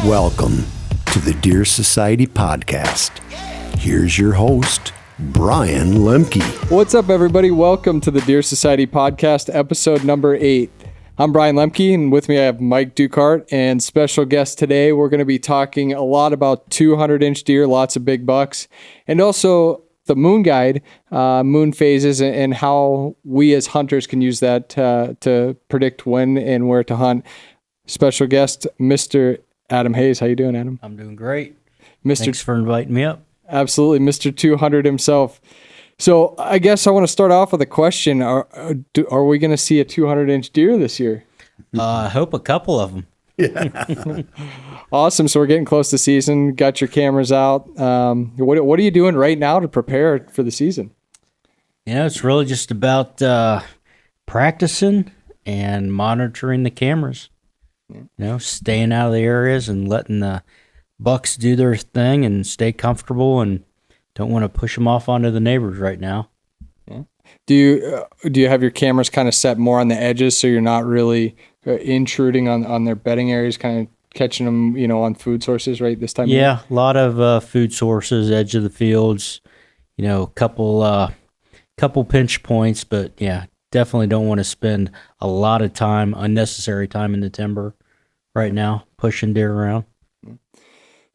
Welcome to the Deer Society Podcast. Here's your host, Brian Lemke. What's up, everybody? Welcome to the Deer Society Podcast, episode number 8. I'm Brian Lemke, and with me I have Mike Ducart, and special guest today. We're going to be talking a lot about 200-inch deer, lots of big bucks, and also the moon guide, moon phases, and how we as hunters can use that to predict when and where to hunt. Special guest, Mr. Adam Hayes. How you doing, Adam? I'm doing great. Thanks for inviting me up. Absolutely, Mr. 200 himself. So I guess I want to start off with a question. Are we going to see a 200-inch deer this year? I hope a couple of them. Yeah. Awesome. So we're getting close to season. Got your cameras out. What are you doing right now to prepare for the season? It's really just about practicing and monitoring the cameras. Staying out of the areas and letting the bucks do their thing and stay comfortable, and don't want to push them off onto the neighbors right now. Yeah. Do you have your cameras kind of set more on the edges so you're not really intruding on their bedding areas, kind of catching them, on food sources right this time? Yeah, a lot of food sources, edge of the fields, couple pinch points, but yeah, definitely don't want to spend a lot of time, unnecessary time in the timber right now, pushing deer around.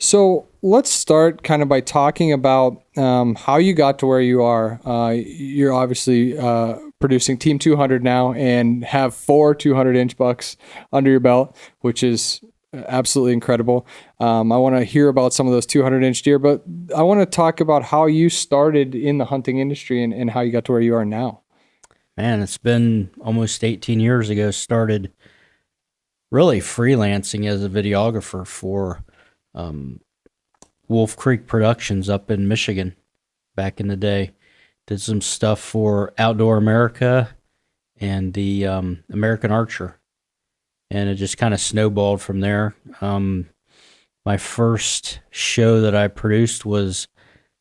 So let's start kind of by talking about how you got to where you are. You're obviously producing Team 200 now and have 4 200-inch bucks under your belt, which is absolutely incredible. I want to hear about some of those 200-inch deer, but I want to talk about how you started in the hunting industry and how you got to where you are now. Man, it's been almost 18 years ago. Started really freelancing as a videographer for Wolf Creek Productions up in Michigan back in the day. Did some stuff for Outdoor America and the American Archer, and it just kind of snowballed from there. My first show that I produced was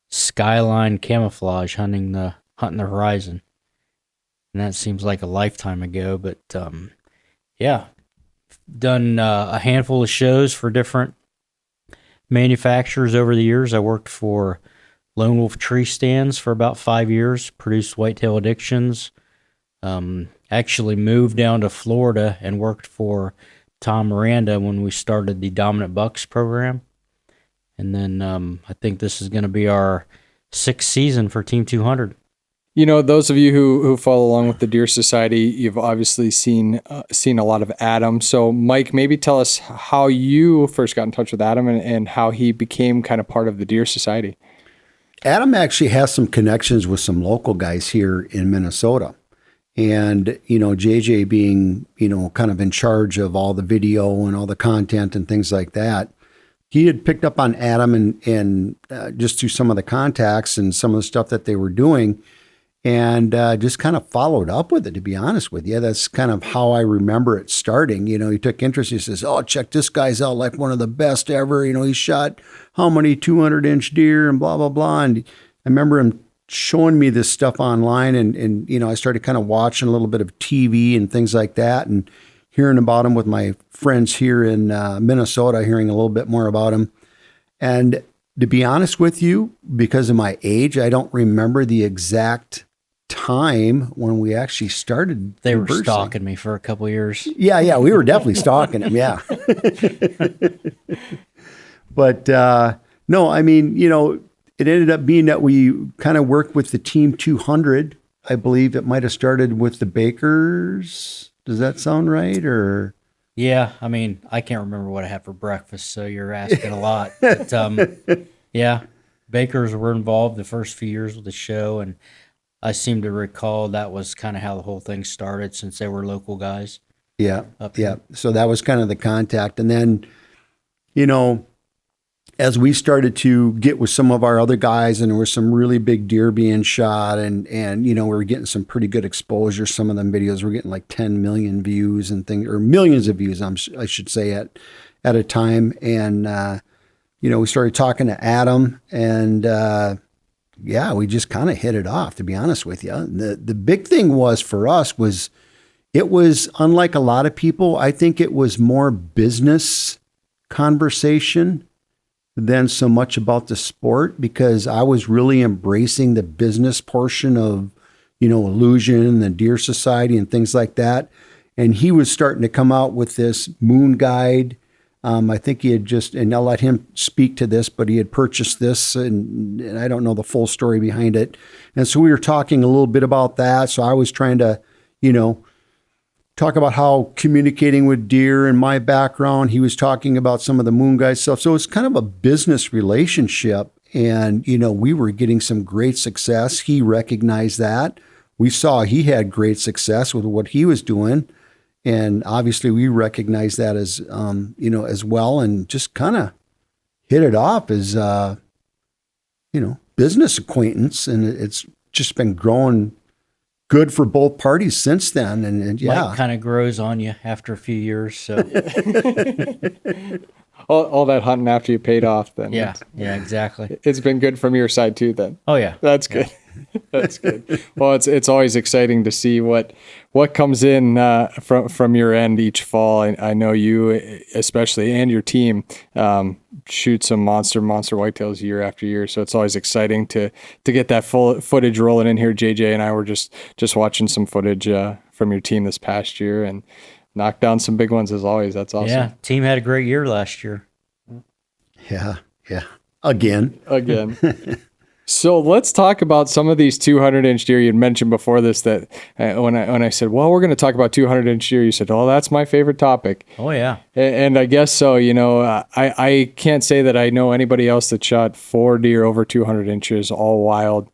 Skyline Camouflage, hunting the horizon, and that seems like a lifetime ago, but yeah, done a handful of shows for different manufacturers over the years. I worked for Lone Wolf Tree Stands for about 5 years, produced Whitetail Addictions. Actually moved down to Florida and worked for Tom Miranda when we started the Dominant Bucks program. And then I think this is going to be our 6th season for Team 200. Those of you who follow along with the Deer Society, you've obviously seen a lot of Adam. So, Mike, maybe tell us how you first got in touch with Adam and how he became kind of part of the Deer Society. Adam actually has some connections with some local guys here in Minnesota. And, JJ being, kind of in charge of all the video and all the content and things like that, he had picked up on Adam and just through some of the contacts and some of the stuff that they were doing, and just kind of followed up with it, to be honest with you. That's kind of how I remember it starting. He took interest. He says, "Oh, check this guy's out, like one of the best ever. He shot how many 200-inch deer and blah, blah, blah." And I remember him showing me this stuff online, and I started kind of watching a little bit of TV and things like that, and hearing about him with my friends here in Minnesota, hearing a little bit more about him. And to be honest with you, because of my age, I don't remember the exact time when we actually started. They were stalking me for a couple of years. Yeah, we were definitely stalking him, yeah. But no, I mean, it ended up being that we kind of worked with the Team 200. I believe it might have started with the Bakers. Does that sound right? Or yeah, I mean, I can't remember what I had for breakfast, so you're asking a lot. But yeah, Bakers were involved the first few years with the show, and I seem to recall that was kind of how the whole thing started, since they were local guys. Yeah. So that was kind of the contact. And then, as we started to get with some of our other guys, and there were some really big deer being shot, and we were getting some pretty good exposure. Some of them videos were getting like 10 million views and things, or millions of views, I should say, at a time. And, we started talking to Adam, and we just kind of hit it off, to be honest with you. The big thing for us it was unlike a lot of people. I think it was more business conversation than so much about the sport, because I was really embracing the business portion of, Illusion, the Deer Society and things like that. And he was starting to come out with this moon guide. I think he had and I'll let him speak to this, but he had purchased this, and I don't know the full story behind it. And so we were talking a little bit about that. So I was trying to, talk about how communicating with deer and my background. He was talking about some of the moon guide stuff. So it's kind of a business relationship. And, we were getting some great success. He recognized that. We saw he had great success with what he was doing. And obviously we recognized that as, as well, and just kind of hit it off as, business acquaintance. And it's just been growing good for both parties since then. And yeah. Light kind of grows on you after a few years. So all that hunting after you paid off then. yeah, exactly. It's been good from your side too then. Oh yeah. That's good. Yeah. That's good. Well, it's always exciting to see what comes in from your end each fall. I know you especially and your team shoot some monster whitetails year after year. So it's always exciting to get that full footage rolling in here. JJ and I were just watching some footage from your team this past year and knocked down some big ones as always. That's awesome. Yeah, team had a great year last year. Yeah. Again. So let's talk about some of these 200-inch deer. You'd mentioned before this that when I said, well, we're going to talk about 200-inch deer, you said, oh, that's my favorite topic. Oh, yeah. And I guess so. I can't say that I know anybody else that shot 4 deer over 200 inches, all wild,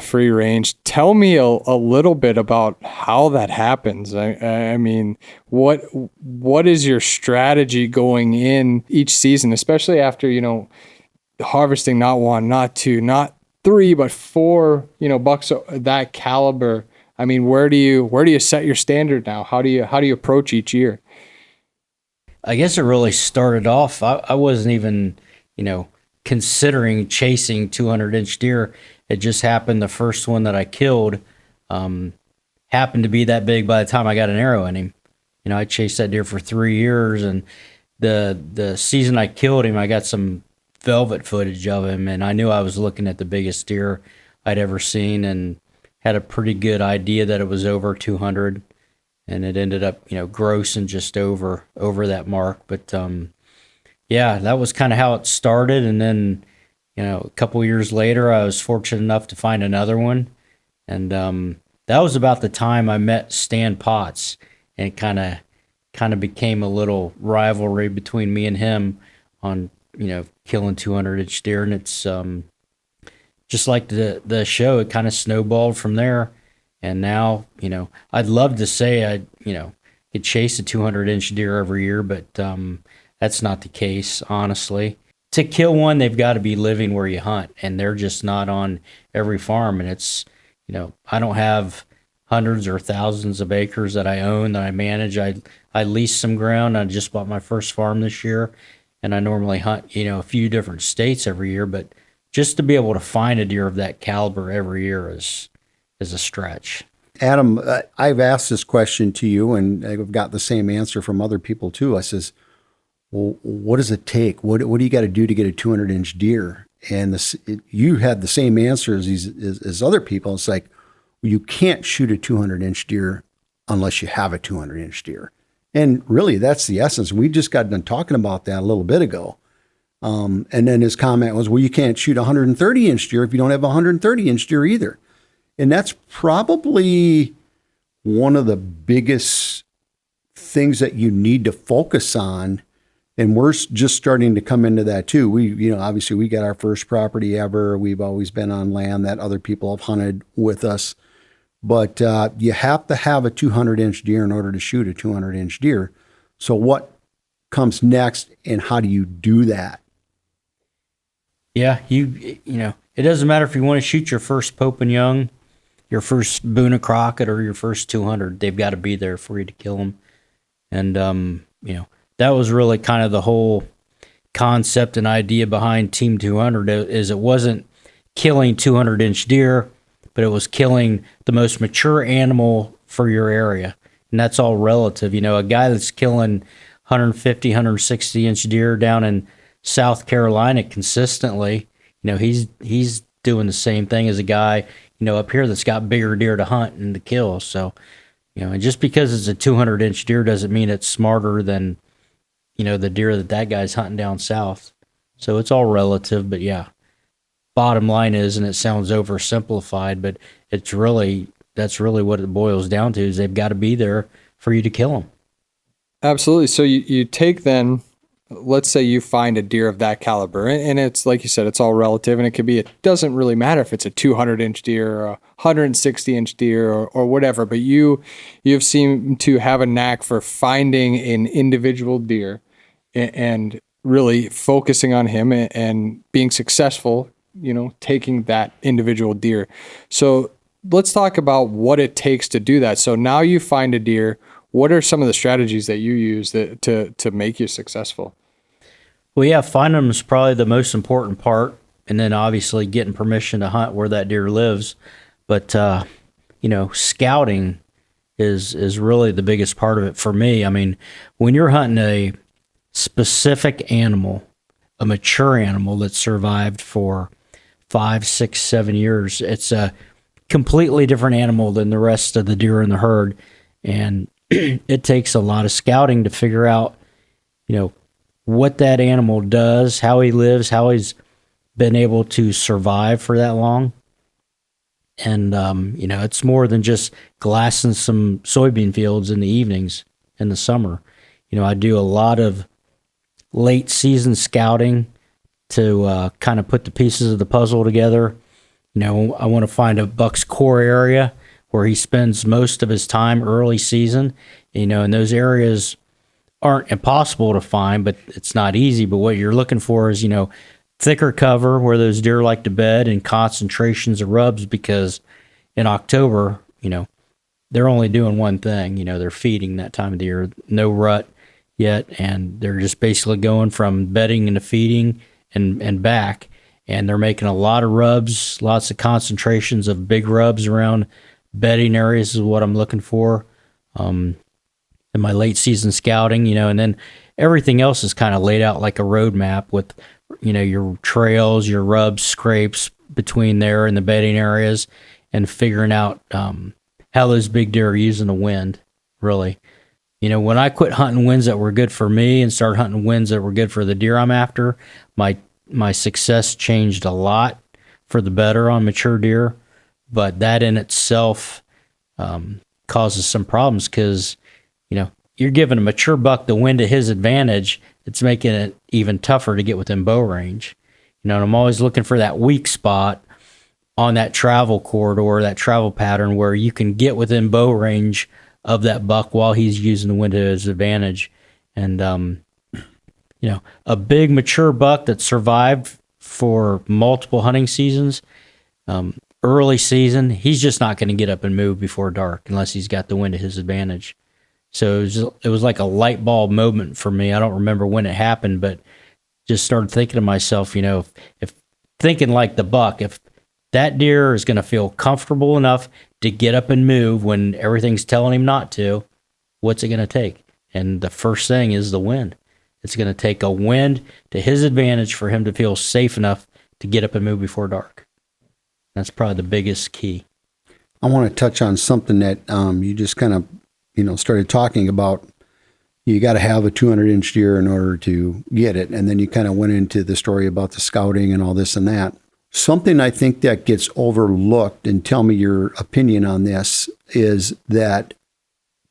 free range. Tell me a little bit about how that happens. I mean, what is your strategy going in each season, especially after, harvesting not 1, not 2, not 3, but 4, bucks that caliber? I mean, where do you set your standard now? How do you approach each year? I guess it really started off. I wasn't even, considering chasing 200-inch deer. It just happened. The first one that I killed happened to be that big by the time I got an arrow in him. I chased that deer for 3 years, and the season I killed him, I got some velvet footage of him, and I knew I was looking at the biggest deer I'd ever seen, and had a pretty good idea that it was over 200, and it ended up grossing just over that mark. But yeah, that was kind of how it started. And then a couple years later I was fortunate enough to find another one, and that was about the time I met Stan Potts, and it kind of became a little rivalry between me and him on killing 200-inch deer. And it's just like the show, it kind of snowballed from there. And now, I'd love to say I could chase a 200-inch deer every year, but that's not the case, honestly. To kill one, they've got to be living where you hunt, and they're just not on every farm. And it's, I don't have hundreds or thousands of acres that I own, that I manage. I lease some ground. I just bought my first farm this year, and I normally hunt, a few different states every year, but just to be able to find a deer of that caliber every year is a stretch. Adam, I've asked this question to you, and I've got the same answer from other people too. I says, well, what does it take? What do you got to do to get a 200-inch deer? And you had the same answer as other people. It's like, well, you can't shoot a 200-inch deer unless you have a 200-inch deer. And really, that's the essence. We just got done talking about that a little bit ago. And then his comment was, well, you can't shoot a 130-inch deer if you don't have a 130-inch deer either. And that's probably one of the biggest things that you need to focus on. And we're just starting to come into that too. We, obviously we got our first property ever. We've always been on land that other people have hunted with us. But you have to have a 200-inch deer in order to shoot a 200-inch deer. So what comes next, and how do you do that? Yeah, it doesn't matter if you want to shoot your first Pope and Young, your first Boone and Crockett, or your first 200. They've got to be there for you to kill them. And that was really kind of the whole concept and idea behind Team 200. Is it wasn't killing 200-inch deer, but it was killing the most mature animal for your area. And that's all relative. A guy that's killing 150, 160 inch deer down in South Carolina consistently. He's doing the same thing as a guy, up here that's got bigger deer to hunt and to kill. So, and just because it's a 200 inch deer doesn't mean it's smarter than, the deer that guy's hunting down south. So it's all relative, but yeah, bottom line is, and it sounds oversimplified, but that's really what it boils down to, is they've got to be there for you to kill them. Absolutely. So you take then, let's say you find a deer of that caliber, and it's like you said, it's all relative, and it doesn't really matter if it's a 200 inch deer or a 160 inch deer or whatever, but you've seemed to have a knack for finding an individual deer and really focusing on him and being successful, taking that individual deer. So let's talk about what it takes to do that. So now you find a deer. What are some of the strategies that you use to make you successful? Well, yeah, finding them is probably the most important part, and then obviously getting permission to hunt where that deer lives. But scouting is really the biggest part of it for me. I mean, when you're hunting a specific animal, a mature animal that survived for 5, 6, 7 years, it's a completely different animal than the rest of the deer in the herd, and it takes a lot of scouting to figure out, what that animal does, how he lives, how he's been able to survive for that long. And, it's more than just glassing some soybean fields in the evenings in the summer. I do a lot of late season scouting to kind of put the pieces of the puzzle together. I want to find a buck's core area where he spends most of his time early season, and those areas aren't impossible to find, but it's not easy. But what you're looking for is, thicker cover where those deer like to bed and concentrations of rubs, because in October, they're only doing one thing, they're feeding that time of the year, no rut yet. And they're just basically going from bedding into feeding and back. And they're making a lot of rubs, lots of concentrations of big rubs around bedding areas is what I'm looking for. In my late season scouting, and then everything else is kind of laid out like a roadmap with, your trails, your rubs, scrapes between there and the bedding areas, and figuring out how those big deer are using the wind, really. When I quit hunting winds that were good for me and started hunting winds that were good for the deer I'm after, my success changed a lot for the better on mature deer. But that in itself causes some problems because, you're giving a mature buck the wind to his advantage. It's making it even tougher to get within bow range. And I'm always looking for that weak spot on that travel corridor, that travel pattern where you can get within bow range of that buck while he's using the wind to his advantage. And, a big mature buck that survived for multiple hunting seasons, early season, he's just not going to get up and move before dark unless he's got the wind to his advantage. So it was like a light bulb moment for me. I don't remember when it happened, but just started thinking to myself, if thinking like the buck, if that deer is going to feel comfortable enough to get up and move when everything's telling him not to, what's it going to take? And the first thing is the wind. It's going to take a wind to his advantage for him to feel safe enough to get up and move before dark. That's probably the biggest key. I want to touch on something that you just kind of, started talking about. You got to have a 200-inch deer in order to get it. And then you kind of went into the story about the scouting and all this and that. Something I think that gets overlooked, and tell me your opinion on this, is that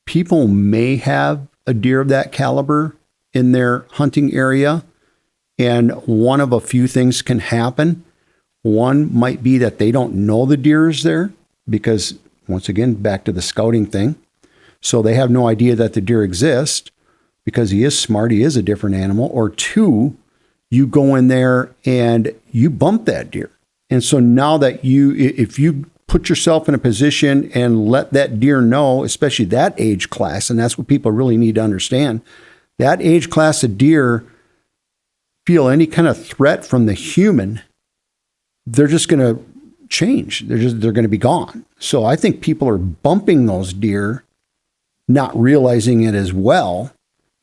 people may have a deer of that caliber in their hunting area, and one of a few things can happen. One might be that they don't know the deer is there because, once again, back to the scouting thing. So they have no idea that the deer exists because he is smart, he is a different animal. Or two, you go in there and you bump that deer. And so now that if you put yourself in a position and let that deer know, especially that age class, and that's what people really need to understand, that age class of deer feel any kind of threat from the human, they're just going to change. They're going to be gone. So I think people are bumping those deer, not realizing it as well.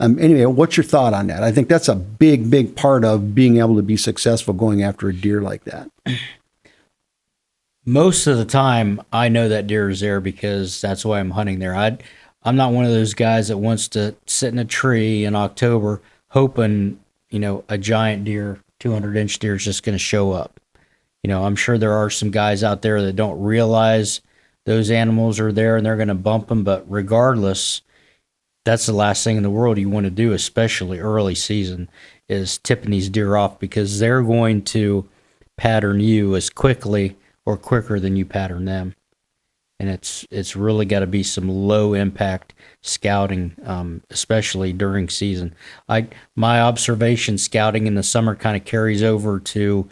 Anyway, what's your thought on that? I think that's a big part of being able to be successful going after a deer like that. Most of the time, I know that deer is there because that's why I'm hunting there. I'm not one of those guys that wants to sit in a tree in October hoping, a giant deer, 200-inch deer is just going to show up. I'm sure there are some guys out there that don't realize those animals are there and they're going to bump them, but regardless, that's the last thing in the world you want to do, especially early season, is tipping these deer off, because they're going to pattern you as quickly or quicker than you pattern them. And it's really got to be some low impact scouting, especially during season. My observation scouting in the summer kind of carries over to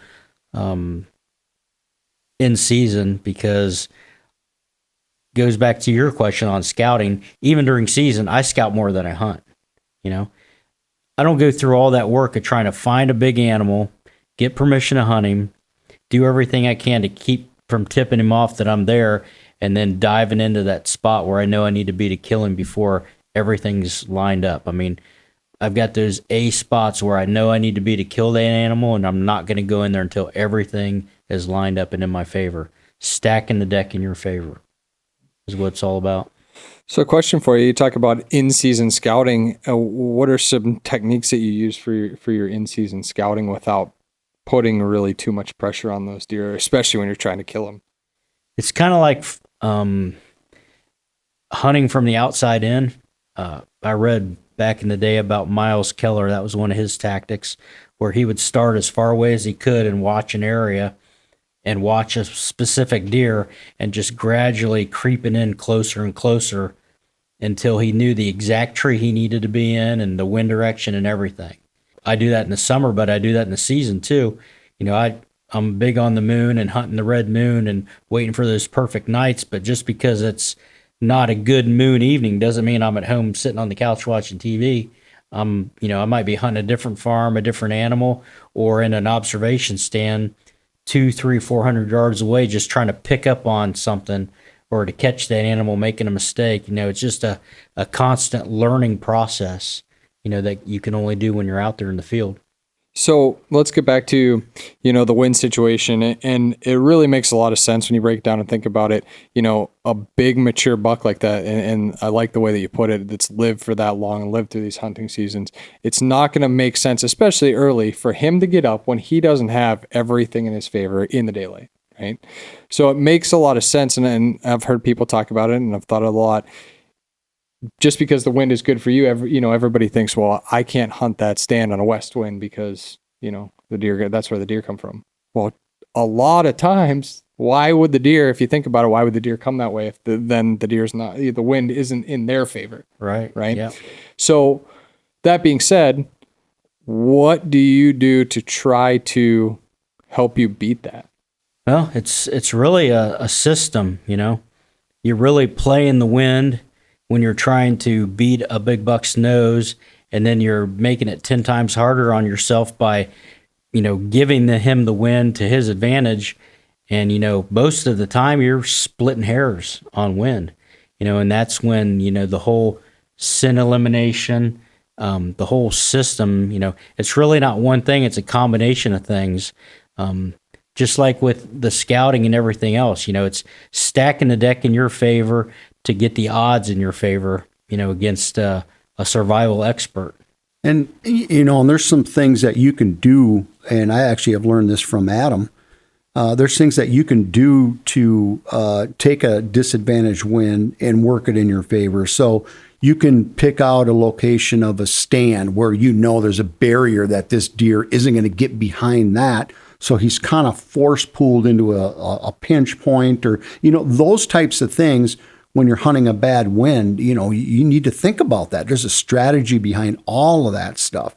in season, because goes back to your question on scouting. Even during season, I scout more than I hunt. I don't go through all that work of trying to find a big animal, get permission to hunt him, do everything I can to keep from tipping him off that I'm there, and then diving into that spot where I know I need to be to kill him before everything's lined up. I mean, I've got those A spots where I know I need to be to kill that animal, and I'm not going to go in there until everything is lined up and in my favor. Stacking the deck in your favor is what it's all about. So a question for you. You talk about in-season scouting. What are some techniques that you use for your in-season scouting without putting really too much pressure on those deer, especially when you're trying to kill them? It's kind of like hunting from the outside in. I read back in the day about Miles Keller. That was one of his tactics, where he would start as far away as he could and watch an area and watch a specific deer and just gradually creeping in closer and closer until he knew the exact tree he needed to be in and the wind direction and everything. I do that in the summer, but I do that in the season too. I'm big on the moon and hunting the red moon and waiting for those perfect nights, but just because it's not a good moon evening doesn't mean I'm at home sitting on the couch watching TV. I might be hunting a different farm, a different animal, or in an observation stand 200, 300, 400 yards away, just trying to pick up on something or to catch that animal making a mistake. It's just a constant learning process, that you can only do when you're out there in the field. So let's get back to, the wind situation. And it really makes a lot of sense when you break it down and think about it. A big mature buck like that, and I like the way that you put it, that's lived for that long and lived through these hunting seasons. It's not going to make sense, especially early, for him to get up when he doesn't have everything in his favor in the daylight, right? So it makes a lot of sense, and I've heard people talk about it, and I've thought a lot. Just because the wind is good for you, everybody thinks, well, I can't hunt that stand on a west wind because, the deer, that's where the deer come from. Well, a lot of times, why would the deer, if you think about it, why would the deer come that way if then the deer's not, the wind isn't in their favor? Right. Right. Yeah. So that being said, what do you do to try to help you beat that? Well, it's really a system, You really play in the wind when you're trying to beat a big buck's nose, and then you're making it 10 times harder on yourself by, giving him the wind to his advantage. And, most of the time you're splitting hairs on wind, and that's when, the whole scent elimination, the whole system, it's really not one thing. It's a combination of things. Just like with the scouting and everything else, it's stacking the deck in your favor to get the odds in your favor, against a survival expert. And, and there's some things that you can do, and I actually have learned this from Adam. There's things that you can do to take a disadvantaged wind and work it in your favor. So you can pick out a location of a stand where there's a barrier that this deer isn't going to get behind that. So he's kind of force pulled into a pinch point, or, those types of things. When you're hunting a bad wind, you need to think about that. There's a strategy behind all of that stuff.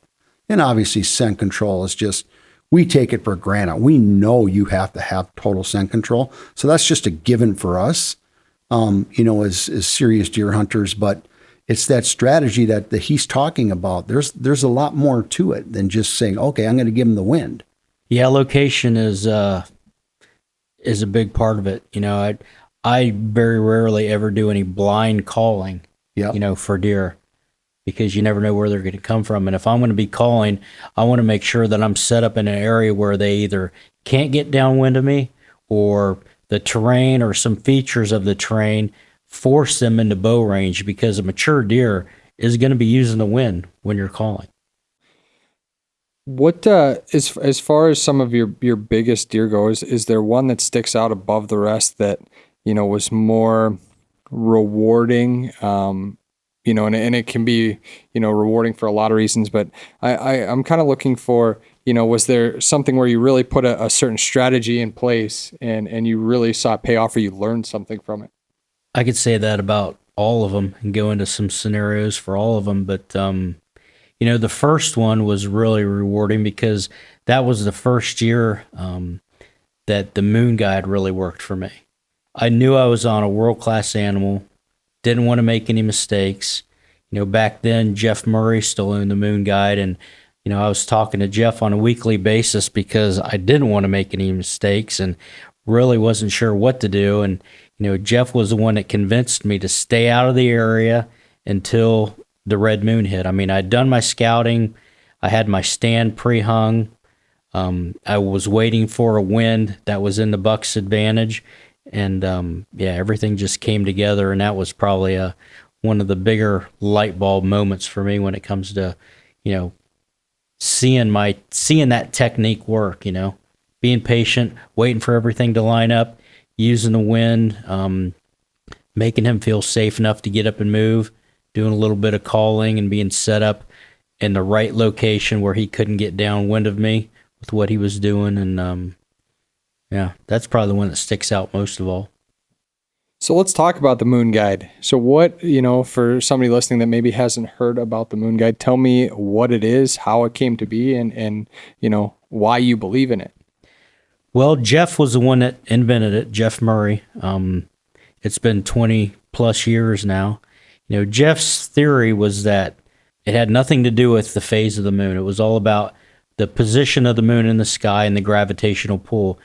And obviously scent control is just, we take it for granted. We know you have to have total scent control. So that's just a given for us, as serious deer hunters. But it's that strategy that he's talking about. There's a lot more to it than just saying, okay, I'm going to give him the wind. Yeah, location is a big part of it. I very rarely ever do any blind calling, Yep. For deer, because you never know where they're going to come from. And if I'm going to be calling, I want to make sure that I'm set up in an area where they either can't get downwind of me, or the terrain or some features of the terrain force them into bow range, because a mature deer is going to be using the wind when you're calling. What as far as some of your biggest deer goes, is there one that sticks out above the rest that, you know, was more rewarding? You know, and it can be, you know, rewarding for a lot of reasons, but I'm kind of looking for, you know, was there something where you really put a certain strategy in place and you really saw it pay off, or you learned something from it? I could say that about all of them and go into some scenarios for all of them, but you know, the first one was really rewarding because that was the first year that the moon guide really worked for me. I knew I was on a world-class animal, didn't want to make any mistakes. You know, back then, Jeff Murray still owned the moon guide, and, you know, I was talking to Jeff on a weekly basis because I didn't want to make any mistakes and really wasn't sure what to do. And, you know, Jeff was the one that convinced me to stay out of the area until the red moon hit. I mean, I'd done my scouting. I had my stand pre-hung. I was waiting for a wind that was in the buck's advantage. And yeah, everything just came together, and that was probably one of the bigger light bulb moments for me when it comes to, you know, seeing that technique work. You know, being patient, waiting for everything to line up, using the wind, making him feel safe enough to get up and move, doing a little bit of calling, and being set up in the right location where he couldn't get downwind of me with what he was doing, and yeah, that's probably the one that sticks out most of all. So let's talk about the moon guide. So what, you know, for somebody listening that maybe hasn't heard about the moon guide, tell me what it is, how it came to be, and you know, why you believe in it. Well, Jeff was the one that invented it, Jeff Murray. It's been 20 plus years now. You know, Jeff's theory was that it had nothing to do with the phase of the moon. It was all about the position of the moon in the sky and the gravitational pull.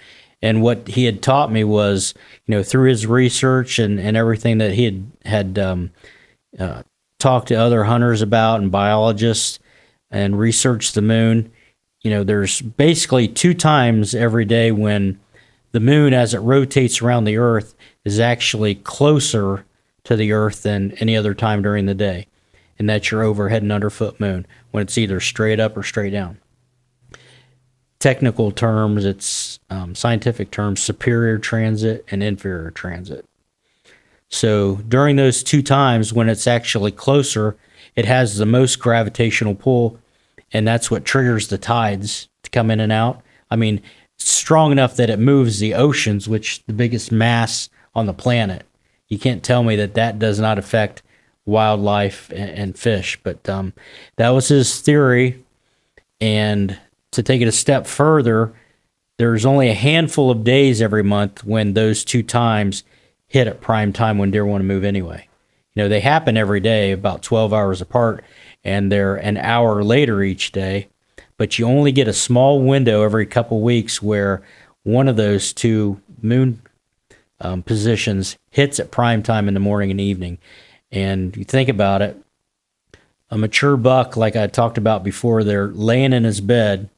And what he had taught me was, you know, through his research and everything that he had talked to other hunters about and biologists and researched the moon, you know, there's basically 2 times every day when the moon, as it rotates around the Earth, is actually closer to the Earth than any other time during the day. And that's your overhead and underfoot moon, when it's either straight up or straight down. Technical terms, it's scientific terms, superior transit and inferior transit. So during those 2 times when it's actually closer, it has the most gravitational pull, and that's what triggers the tides to come in and out. I mean, it's strong enough that it moves the oceans, which the biggest mass on the planet. You can't tell me that does not affect wildlife and fish. But that was his theory. And to take it a step further, there's only a handful of days every month when those 2 times hit at prime time when deer want to move anyway. You know, they happen every day about 12 hours apart, and they're an hour later each day. But you only get a small window every couple weeks where one of those 2 moon positions hits at prime time in the morning and evening. And you think about it, a mature buck, like I talked about before, they're laying in his bed.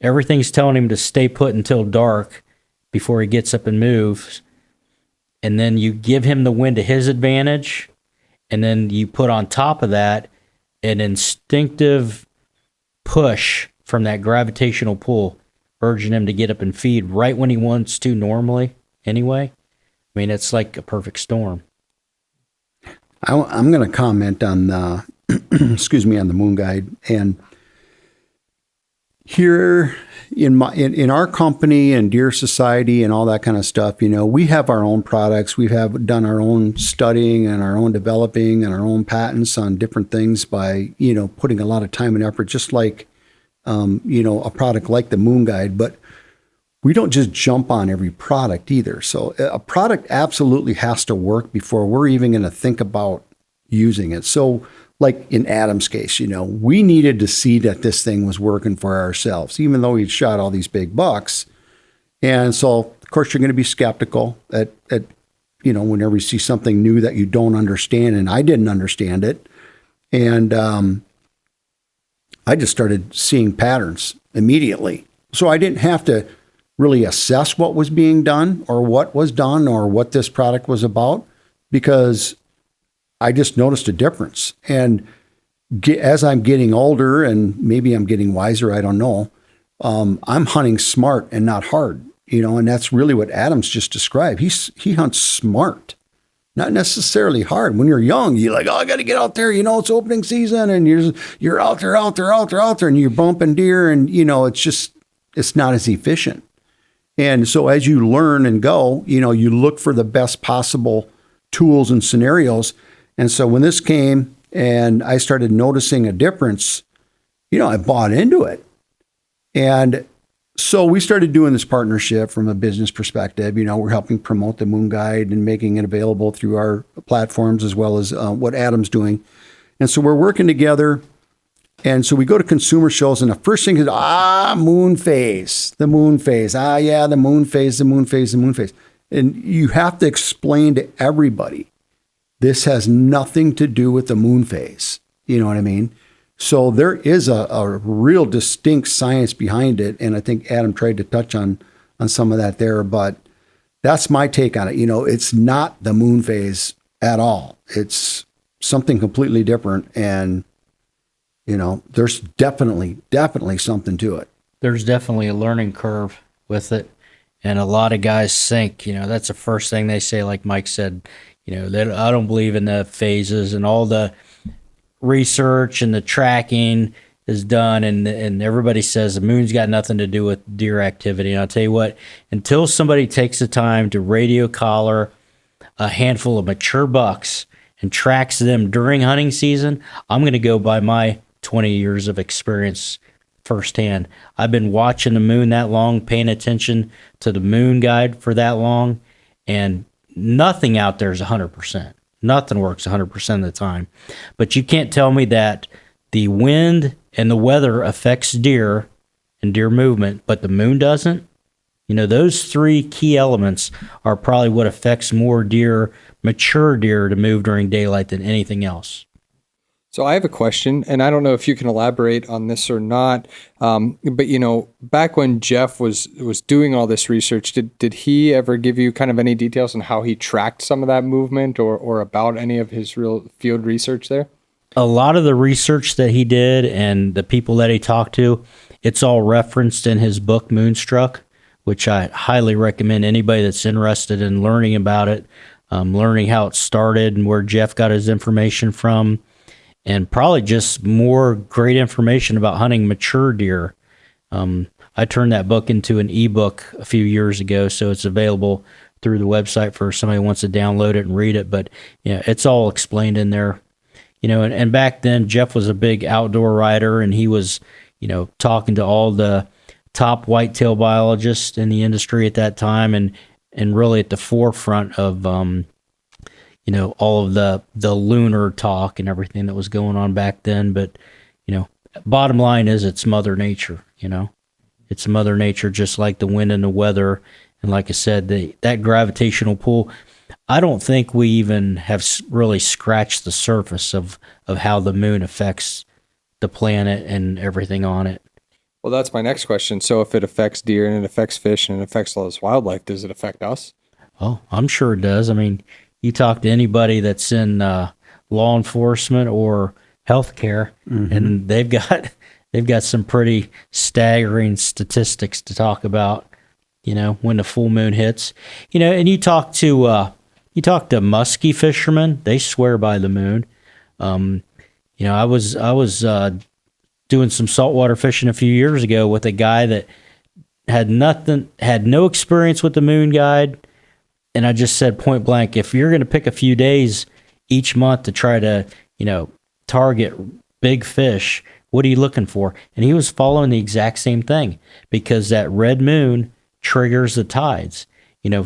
Everything's telling him to stay put until dark before he gets up and moves. And then you give him the wind to his advantage. And then you put on top of that an instinctive push from that gravitational pull, urging him to get up and feed right when he wants to normally anyway. I mean, it's like a perfect storm. I'm going to comment on the, on the moon guide. And here in our company and Deer Society and all that kind of stuff, you know, we have our own products. We have done our own studying and our own developing and our own patents on different things by, you know, putting a lot of time and effort, just like, you know, a product like the moon guide. But we don't just jump on every product either. So a product absolutely has to work before we're even going to think about using it. So like in Adam's case, you know, we needed to see that this thing was working for ourselves, even though he'd shot all these big bucks. And so, of course, you're going to be skeptical at you know, whenever you see something new that you don't understand, and I didn't understand it. And I just started seeing patterns immediately. So I didn't have to really assess what was being done or what was done or what this product was about, because I just noticed a difference. And as I'm getting older, and maybe I'm getting wiser, I don't know, I'm hunting smart and not hard, and that's really what Adam's just described. He hunts smart, not necessarily hard. When you're young, you're like, oh, I got to get out there, it's opening season, and you're out there, and you're bumping deer, and it's not as efficient. And so as you learn and go, you look for the best possible tools and scenarios. And so when this came and I started noticing a difference, I bought into it. And so we started doing this partnership from a business perspective. We're helping promote the Moon Guide and making it available through our platforms, as well as what Adam's doing. And so we're working together. And so we go to consumer shows, and the first thing is, moon phase, the moon phase. Yeah, the moon phase, the moon phase, the moon phase. And you have to explain to everybody, this has nothing to do with the moon phase. You know what I mean? So there is a real distinct science behind it. And I think Adam tried to touch on some of that there, but that's my take on it. It's not the moon phase at all. It's something completely different. And, there's definitely something to it. There's definitely a learning curve with it. And a lot of guys think, that's the first thing they say, like Mike said, that I don't believe in the phases, and all the research and the tracking is done. And everybody says the moon's got nothing to do with deer activity. And I'll tell you what, until somebody takes the time to radio collar a handful of mature bucks and tracks them during hunting season, I'm going to go by my 20 years of experience firsthand. I've been watching the moon that long, paying attention to the Moon Guide for that long, and nothing out there is 100%. Nothing works 100% of the time. But you can't tell me that the wind and the weather affects deer and deer movement, but the moon doesn't. Those three key elements are probably what affects more deer, mature deer, to move during daylight than anything else. So I have a question, and I don't know if you can elaborate on this or not. But back when Jeff was doing all this research, did he ever give you kind of any details on how he tracked some of that movement, or about any of his real field research there? A lot of the research that he did and the people that he talked to, it's all referenced in his book Moonstruck, which I highly recommend anybody that's interested in learning about it, learning how it started and where Jeff got his information from. And probably just more great information about hunting mature deer. I turned that book into an ebook a few years ago, so it's available through the website for somebody who wants to download it and read it. But it's all explained in there. And back then Jeff was a big outdoor writer, and he was, talking to all the top whitetail biologists in the industry at that time, and really at the forefront of all of the lunar talk and everything that was going on back then. But, bottom line is it's Mother Nature, It's Mother Nature, just like the wind and the weather. And like I said, that gravitational pull, I don't think we even have really scratched the surface of how the moon affects the planet and everything on it. Well, that's my next question. So if it affects deer and it affects fish and it affects all this wildlife, does it affect us? Oh, I'm sure it does. I mean, you talk to anybody that's in law enforcement or healthcare, and they've got some pretty staggering statistics to talk about. When the full moon hits, and you talk to muskie fishermen, they swear by the moon. I was doing some saltwater fishing a few years ago with a guy that had no experience with the Moon Guide. And I just said point blank, if you're going to pick a few days each month to try to, target big fish, what are you looking for? And he was following the exact same thing, because that red moon triggers the tides.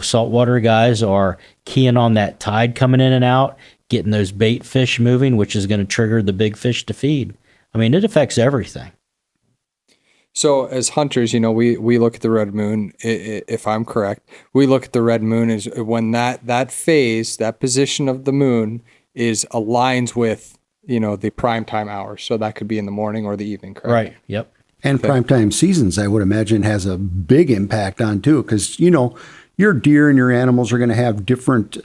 Saltwater guys are keying on that tide coming in and out, getting those bait fish moving, which is going to trigger the big fish to feed. I mean, it affects everything. So as hunters, we look at the red moon, if I'm correct, we look at the red moon as when that phase, that position of the moon aligns with the prime time hours. So that could be in the morning or the evening, correct? Right. Yep. And primetime seasons, I would imagine, has a big impact on too, because your deer and your animals are going to have different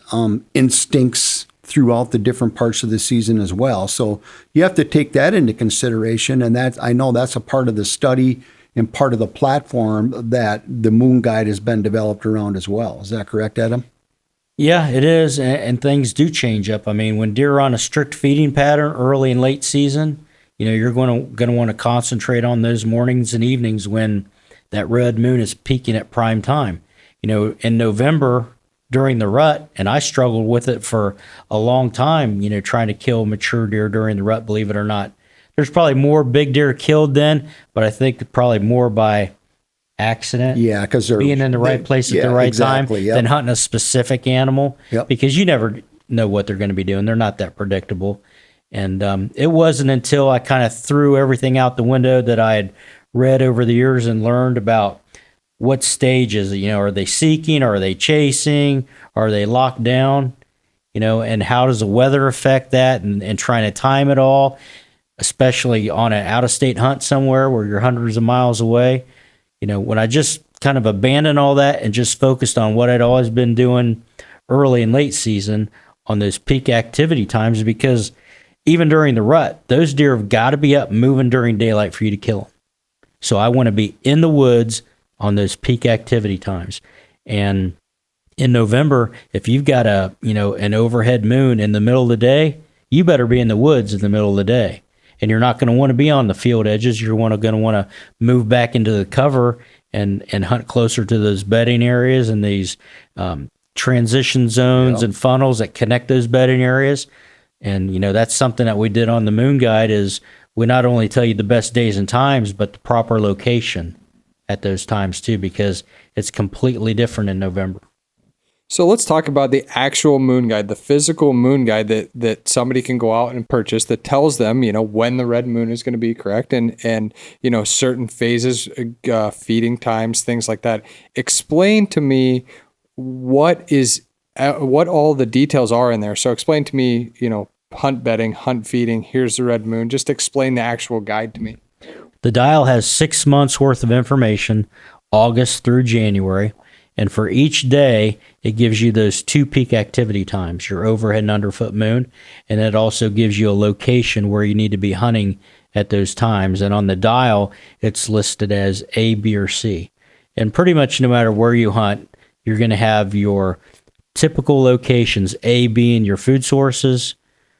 instincts throughout the different parts of the season as well. So you have to take that into consideration, and I know that's a part of the study and part of the platform that the Moon Guide has been developed around as well. Is that correct, Adam? Yeah, it is, and things do change up. I mean, when deer are on a strict feeding pattern early and late season, you're going to want to concentrate on those mornings and evenings when that red moon is peaking at prime time. In November during the rut, and I struggled with it for a long time, trying to kill mature deer during the rut, believe it or not. There's probably more big deer killed then, but I think probably more by accident. Yeah, because they're being in the right place at the right time than hunting a specific animal, because you never know what they're going to be doing. They're not that predictable. And it wasn't until I kind of threw everything out the window that I had read over the years and learned about what stages, are they seeking? Are they chasing? Are they locked down? And how does the weather affect that, and trying to time it all, especially on an out-of-state hunt somewhere where you're hundreds of miles away. When I just kind of abandoned all that and just focused on what I'd always been doing early and late season on those peak activity times, because even during the rut, those deer have got to be up moving during daylight for you to kill them. So I want to be in the woods on those peak activity times. And in November, if you've got an overhead moon in the middle of the day, you better be in the woods in the middle of the day. And you're not going to want to be on the field edges. You're going to want to move back into the cover and hunt closer to those bedding areas and these transition zones and funnels that connect those bedding areas. And, that's something that we did on the Moon Guide, is we not only tell you the best days and times, but the proper location at those times too, because it's completely different in November. So let's talk about the actual Moon Guide, the physical Moon Guide that somebody can go out and purchase, that tells them, when the red moon is going to be, correct, and certain phases, feeding times, things like that. Explain to me what all the details are in there. So explain to me, hunt bedding, hunt feeding, here's the red moon. Just explain the actual guide to me. The dial has 6 months worth of information, August through January. And for each day, it gives you those 2 peak activity times, your overhead and underfoot moon. And it also gives you a location where you need to be hunting at those times. And on the dial, it's listed as A, B, or C. And pretty much no matter where you hunt, you're going to have your typical locations, A being your food sources,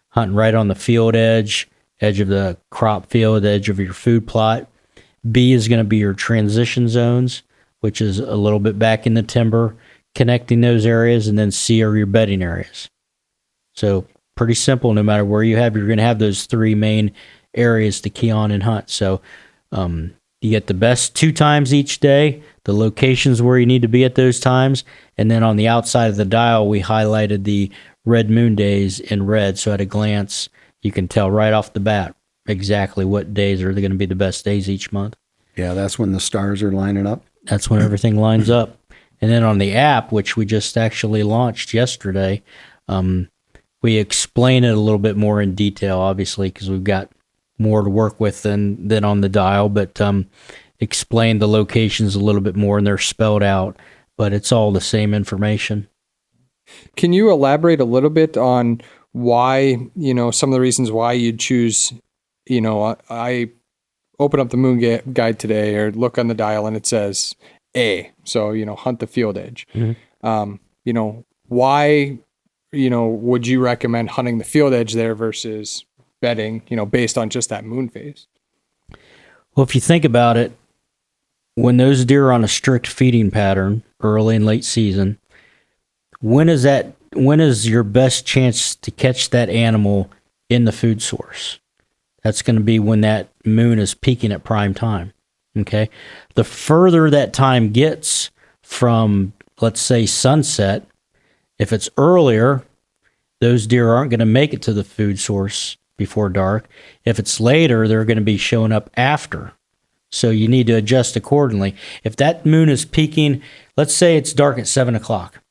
hunting right on the field edge of the crop field, edge of your food plot. B is going to be your transition zones, which is a little bit back in the timber, connecting those areas, and then C are your bedding areas. So pretty simple. No matter where you're going to have those 3 main areas to key on and hunt. So you get the best 2 times each day, the locations where you need to be at those times, and then on the outside of the dial, we highlighted the red moon days in red. So at a glance, you can tell right off the bat exactly what days are going to be the best days each month. Yeah, that's when the stars are lining up. That's when everything lines up. And then on the app, which we just actually launched yesterday, we explain it a little bit more in detail, obviously, because we've got more to work with than on the dial, but explain the locations a little bit more, and they're spelled out, but it's all the same information. Can you elaborate a little bit on why, some of the reasons why you'd choose, I open up the Moon Guide today or look on the dial and it says A, so, hunt the field edge. Mm-hmm. Why, would you recommend hunting the field edge there versus bedding, based on just that moon phase? Well, if you think about it, when those deer are on a strict feeding pattern, early and late season, when is your best chance to catch that animal in the food source? That's going to be when that moon is peaking at prime time. Okay. The further that time gets from, let's say, sunset, if it's earlier, those deer aren't going to make it to the food source before dark. If it's later, they're going to be showing up after. So you need to adjust accordingly. If that moon is peaking, let's say it's dark at 7 o'clock.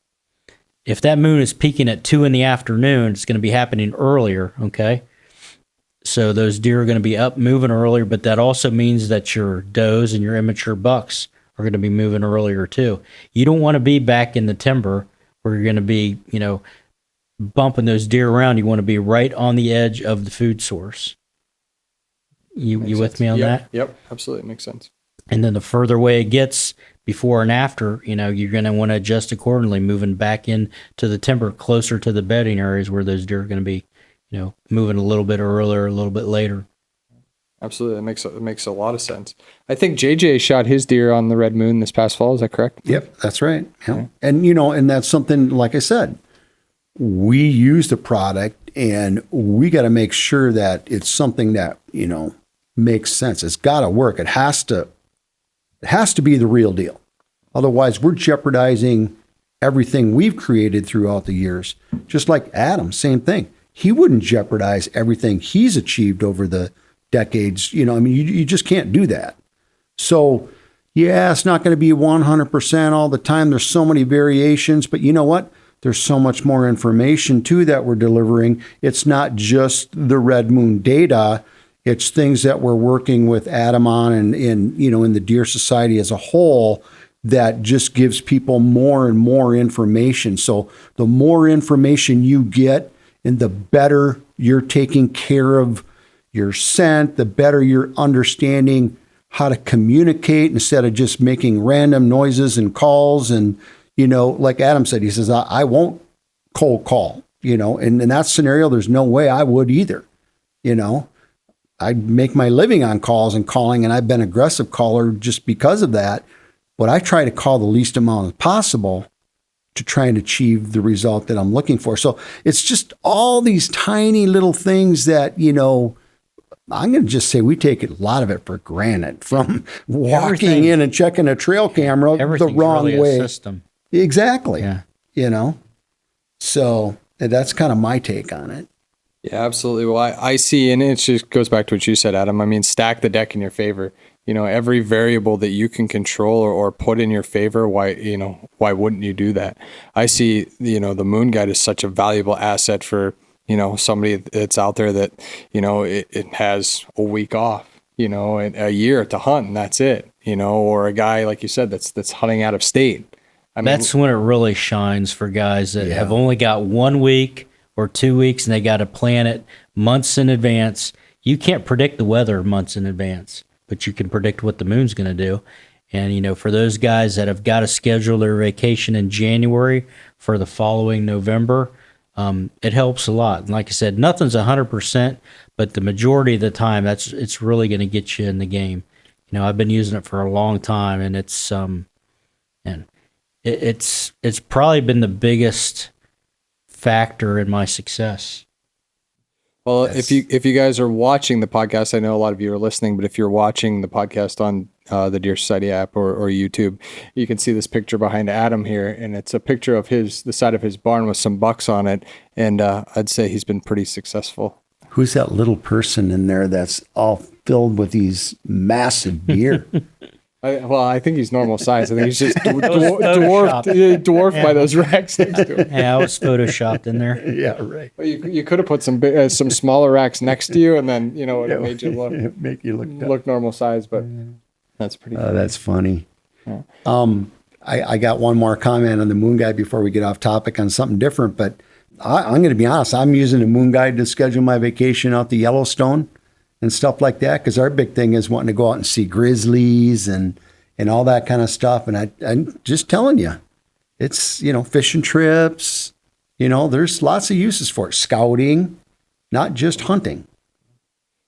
If that moon is peaking at 2 in the afternoon, it's going to be happening earlier, okay? So those deer are going to be up moving earlier, but that also means that your does and your immature bucks are going to be moving earlier too. You don't want to be back in the timber where you're going to be, bumping those deer around. You want to be right on the edge of the food source. You with me on that? Yep, absolutely. Makes sense. And then the further away it gets before and after, you're going to want to adjust accordingly, moving back into the timber closer to the bedding areas where those deer are going to be, moving a little bit earlier, a little bit later. Absolutely. It makes a lot of sense. I think JJ shot his deer on the Red Moon this past fall. Is that correct? Yep, that's right. Yeah. And, and that's something, like I said, we use the product and we got to make sure that it's something that, makes sense. It's got to work. It has to be the real deal. Otherwise, we're jeopardizing everything we've created throughout the years. Just like Adam, same thing. He wouldn't jeopardize everything he's achieved over the decades. You just can't do that. So, yeah, it's not going to be 100% all the time. There's so many variations, but you know what? There's so much more information too that we're delivering. It's not just the Red Moon data. It's things that we're working with Adam on and in the Deer Society as a whole that just gives people more and more information. So the more information you get and the better you're taking care of your scent, the better you're understanding how to communicate instead of just making random noises and calls. And, like Adam said, he says, I won't cold call, and in that scenario, there's no way I would either. I make my living on calls and calling, and I've been an aggressive caller just because of that. But I try to call the least amount as possible to try and achieve the result that I'm looking for. So it's just all these tiny little things that, I'm going to just say we take a lot of it for granted, from walking in and checking a trail camera the wrong really way. A system. Exactly. Yeah. So that's kind of my take on it. Yeah, absolutely. Well, I see, and it just goes back to what you said, Adam. I mean, stack the deck in your favor. Every variable that you can control or put in your favor, why wouldn't you do that? I see, the Moon Guide is such a valuable asset for, somebody that's out there that, it has a week off, and a year to hunt, and that's it, or a guy, like you said, that's hunting out of state. I mean, that's when it really shines for guys that have only got 1 week or 2 weeks and they got to plan it months in advance. You can't predict the weather months in advance, but you can predict what the moon's going to do. And, for those guys that have got to schedule their vacation in January for the following November, it helps a lot. And like I said, nothing's 100%, but the majority of the time, it's really going to get you in the game. I've been using it for a long time, and it's probably been the biggest factor in my success. Well, if you guys are watching the podcast, I know a lot of you are listening, but if you're watching the podcast on the Deer Society app or YouTube, you can see this picture behind Adam here, and it's a picture of the side of his barn with some bucks on it, and I'd say he's been pretty successful. Who's that little person in there that's all filled with these massive deer? I think he's normal size. I think he's just dwarfed by those racks next to him. Yeah, I was photoshopped in there. Yeah, right. Well, you could have put some smaller racks next to you, and then it made you look normal size. But that's pretty. That's funny. Yeah. I got one more comment on the Moon Guide before we get off topic on something different. But I'm going to be honest. I'm using the Moon Guide to schedule my vacation out to Yellowstone and stuff like that, because our big thing is wanting to go out and see grizzlies and all that kind of stuff. And I'm just telling you, it's, fishing trips, there's lots of uses for it. Scouting, not just hunting.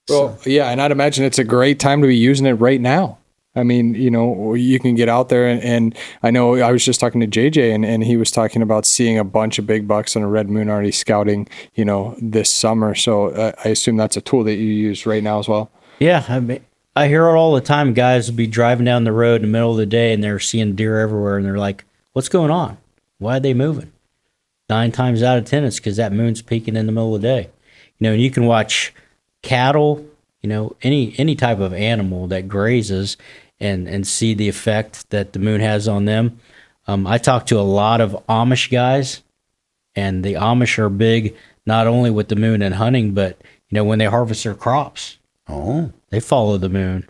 Well, yeah, and I'd imagine it's a great time to be using it right now. I mean, you can get out there and I know I was just talking to JJ and he was talking about seeing a bunch of big bucks on a Red Moon already scouting, this summer. So I assume that's a tool that you use right now as well. Yeah. I mean, I hear it all the time. Guys will be driving down the road in the middle of the day and they're seeing deer everywhere and they're like, what's going on? Why are they moving? 9 times out of 10, it's because that moon's peaking in the middle of the day. And you can watch cattle, any type of animal that grazes and see the effect that the moon has on them. I talk to a lot of Amish guys, and the Amish are big not only with the moon and hunting, but when they harvest their crops. Oh, They follow the moon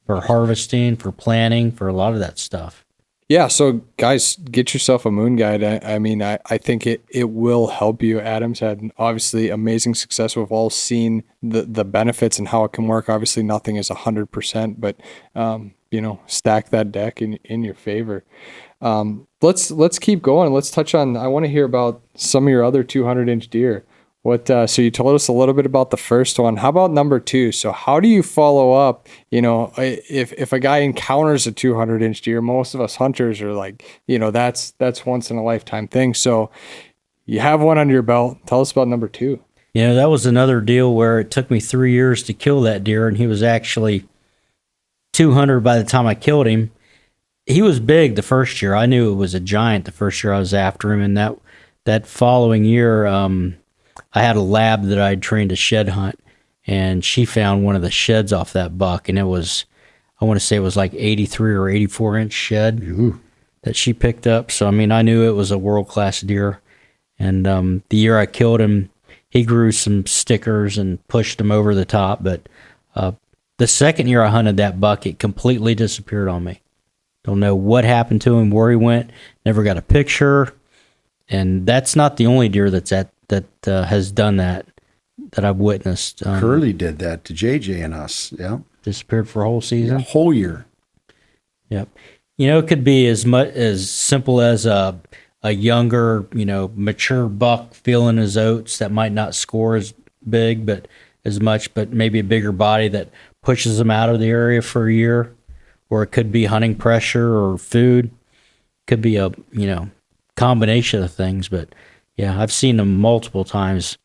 for harvesting, for planting, for a lot of that stuff. Yeah, so guys, get yourself a moon guide. I mean, I think it will help you. Adam's had obviously amazing success. We've all seen the benefits and how it can work. Obviously, nothing is 100%, but stack that deck in your favor. Let's keep going. Let's touch on. I want to hear about some of your other 200-inch deer. So you told us a little bit about the first one. How about number 2? So how do you follow up? If a guy encounters a 200-inch deer, most of us hunters are like, that's once in a lifetime thing. So you have one under your belt. Tell us about number 2. That was another deal where it took me 3 years to kill that deer, and he was actually 200 by the time I killed him. He was big the first year. I knew it was a giant the first year I was after him, and that following year, I had a lab that I'd trained to shed hunt, and she found one of the sheds off that buck, and I want to say it was like 83 or 84 inch shed that she picked up. So, I mean, I knew it was a world-class deer. And the year I killed him, he grew some stickers and pushed him over the top. But the second year I hunted that buck, it completely disappeared on me. Don't know what happened to him, where he went, never got a picture. And that's not the only deer that has done that I've witnessed. Curly did that to JJ and us. Yeah. Disappeared for a whole season. A whole year. Yep. It could be as simple as a younger, mature buck feeling his oats that might not score as big, but maybe a bigger body that pushes him out of the area for a year. Or it could be hunting pressure or food. Could be a, combination of things, but yeah, I've seen him multiple times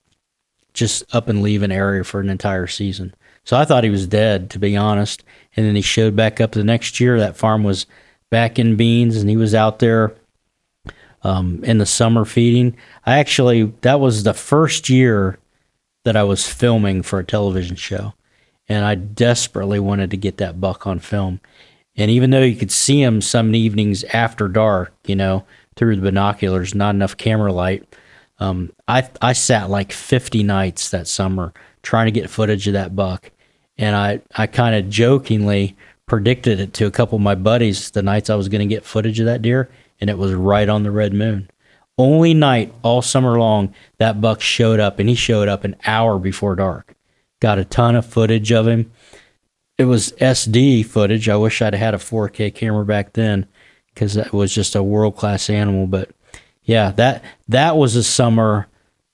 just up and leave an area for an entire season. So I thought he was dead, to be honest. And then he showed back up the next year. That farm was back in beans, and he was out there in the summer feeding. That was the first year that I was filming for a television show, and I desperately wanted to get that buck on film. And even though you could see him some evenings after dark, through the binoculars, not enough camera light, I sat like 50 nights that summer trying to get footage of that buck. And I kind of jokingly predicted it to a couple of my buddies the nights I was going to get footage of that deer, and it was right on the red moon. Only night all summer long that buck showed up, and he showed up an hour before dark. Got a ton of footage of him. It was SD footage. I wish I'd had a 4K camera back then, because that was just a world-class animal. But yeah, that was a summer,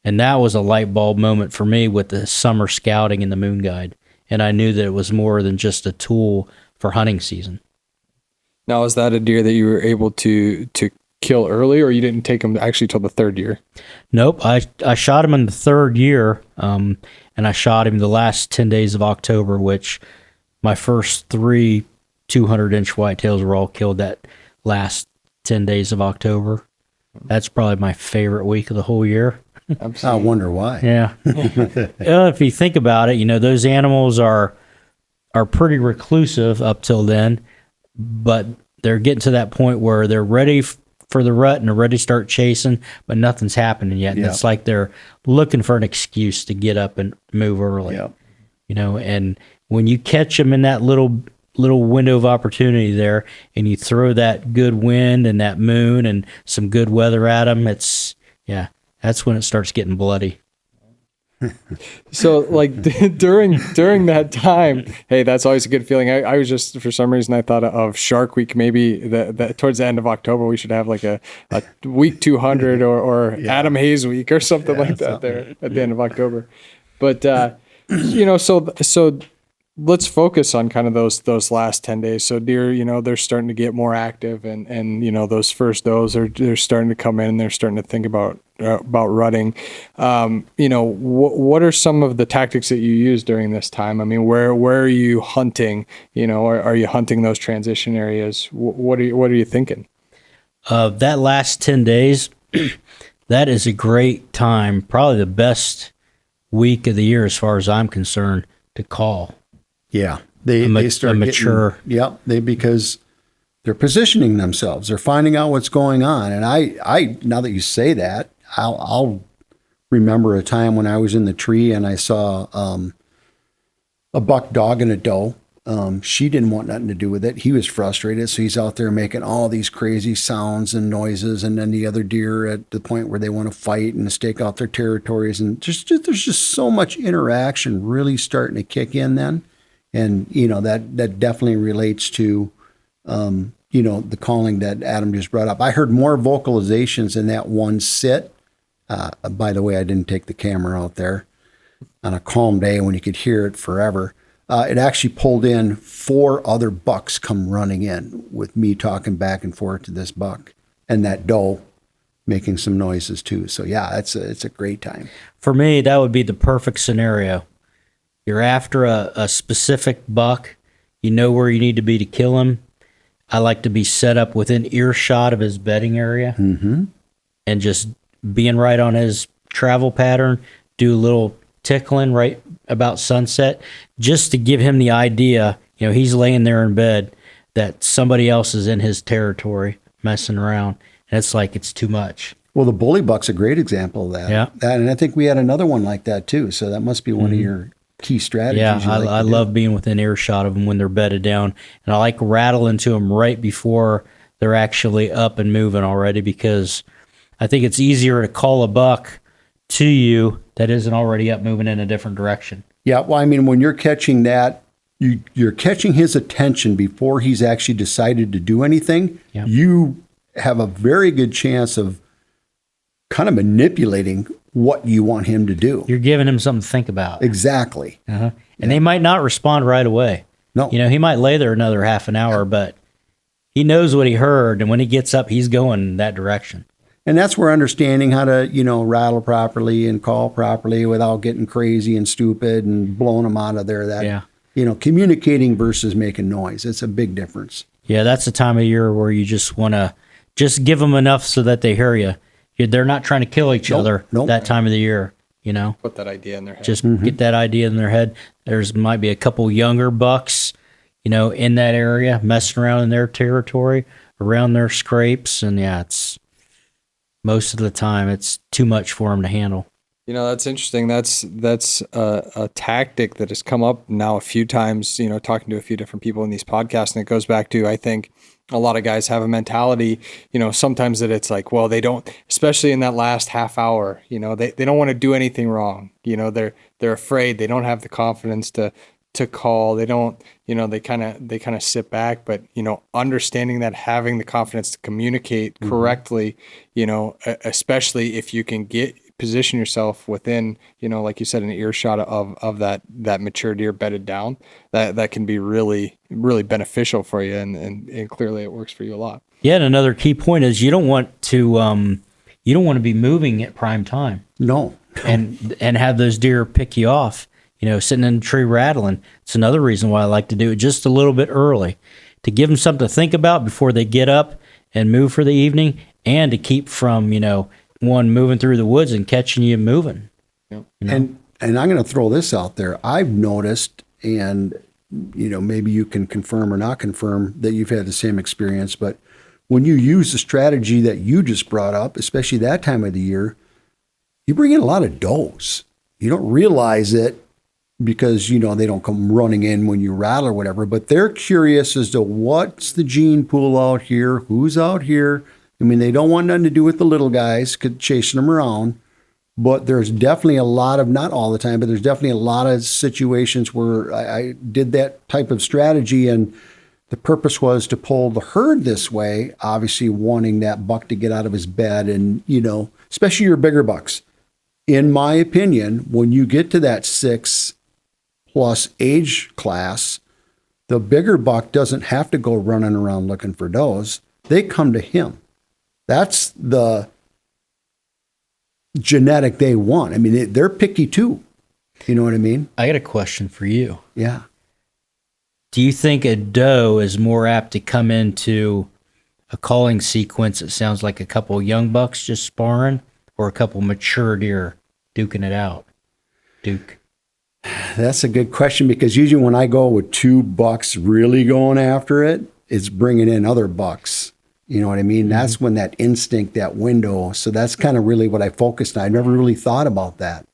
and that was a light bulb moment for me with the summer scouting and the moon guide. And I knew that it was more than just a tool for hunting season. Now, is that a deer that you were able to kill early, or you didn't take him actually till the third year? Nope. I shot him in the third year, and I shot him the last 10 days of October, which my first 3 200-inch whitetails were all killed that last 10 days of October. That's probably my favorite week of the whole year. I wonder why. Yeah. If you think about it, those animals are pretty reclusive up till then, but they're getting to that point where they're ready for the rut and they're ready to start chasing, but nothing's happening yet. And it's like they're looking for an excuse to get up and move early. Yeah. And when you catch them in that little window of opportunity there, and you throw that good wind and that moon and some good weather at them, that's when it starts getting bloody. So like during that time, hey, that's always a good feeling. I was just, for some reason, I thought of Shark Week. Maybe that towards the end of October, we should have like a week 200 or Adam Hayes week or something like that there at the end of October. But, so let's focus on kind of those last 10 days. So deer, they're starting to get more active, and those first does they're starting to come in, and they're starting to think about rutting. What are some of the tactics that you use during this time? I mean, where are you hunting? Are you hunting those transition areas? What are you thinking? That last 10 days, that is a great time, probably the best week of the year as far as I'm concerned, to call. Yeah, they start mature. Because they're positioning themselves. They're finding out what's going on. And I now that you say that, I'll remember a time when I was in the tree and I saw a buck dogging a doe. She didn't want nothing to do with it. He was frustrated, so he's out there making all these crazy sounds and noises, and then the other deer at the point where they want to fight and stake out their territories, and there's just so much interaction really starting to kick in then, and that definitely relates to the calling that Adam just brought up. I heard more vocalizations in that one sit. By the way, I didn't take the camera out there on a calm day when you could hear it forever. It actually pulled in 4 other bucks come running in with me talking back and forth to this buck and that doe making some noises too. So yeah, it's a great time. For me, that would be the perfect scenario. You're after a specific buck. You know where you need to be to kill him. I like to be set up within earshot of his bedding area, and just being right on his travel pattern, do a little tickling right about sunset, just to give him the idea, he's laying there in bed, that somebody else is in his territory messing around, and it's too much. Well, the bully buck's a great example of that. Yeah. And I think we had another one like that too. So that must be one of your key strategies. Yeah, I love being within earshot of them when they're bedded down, and I like rattling to them right before they're actually up and moving already, because I think it's easier to call a buck to you that isn't already up moving in a different direction. Yeah, well, I mean, when you're catching that, you're catching his attention before he's actually decided to do anything. Yep. You have a very good chance of kind of manipulating what you want him to do. You're giving him something to think about. Exactly. And they might not respond right away. No. He might lay there another half an hour, but he knows what he heard, and when he gets up, he's going in that direction. And that's where understanding how to, rattle properly and call properly without getting crazy and stupid and blowing them out of there. Communicating versus making noise. It's a big difference. Yeah, that's the time of year where you just want to just give them enough so that they hear you. They're not trying to kill each other that time of the year, Put that idea in their head. Just get that idea in their head. Might be a couple younger bucks, in that area, messing around in their territory, around their scrapes, and it's most of the time it's too much for them to handle. That's interesting. That's a tactic that has come up now a few times, talking to a few different people in these podcasts. And it goes back to, I think a lot of guys have a mentality, sometimes that it's like, well, they don't, especially in that last half hour, they don't want to do anything wrong. They're afraid. They don't have the confidence to call. They don't, they kind of sit back, but, understanding that, having the confidence to communicate correctly, especially if you can position yourself within, like you said, an earshot of that mature deer bedded down, that can be really, really beneficial for you. And clearly it works for you a lot. Yeah. And another key point is you don't want to be moving at prime time. No. And have those deer pick you off, sitting in a tree rattling. It's another reason why I like to do it just a little bit early, to give them something to think about before they get up and move for the evening, and to keep from, one moving through the woods and catching you moving. Yep. And I'm going to throw this out there. I've noticed, and maybe you can confirm or not confirm that you've had the same experience, but when you use the strategy that you just brought up, especially that time of the year, you bring in a lot of does. You don't realize it because, they don't come running in when you rattle or whatever, but they're curious as to what's the gene pool out here, who's out here. I mean, they don't want nothing to do with the little guys chasing them around, but there's definitely a lot of, not all the time, but there's definitely a lot of situations where I did that type of strategy, and the purpose was to pull the herd this way, obviously wanting that buck to get out of his bed, and, especially your bigger bucks. In my opinion, when you get to that 6+ age class, the bigger buck doesn't have to go running around looking for does. They come to him. That's the genetic they want. I mean, they're picky too. You know what I mean? I got a question for you. Yeah. Do you think a doe is more apt to come into a calling sequence that sounds like a couple young bucks just sparring, or a couple mature deer duking it out? Duke. That's a good question, because usually when I go with 2 bucks really going after it, it's bringing in other bucks, You know what I mean? That's when that instinct, that window. So that's kind of really what I focused on. I never really thought about that.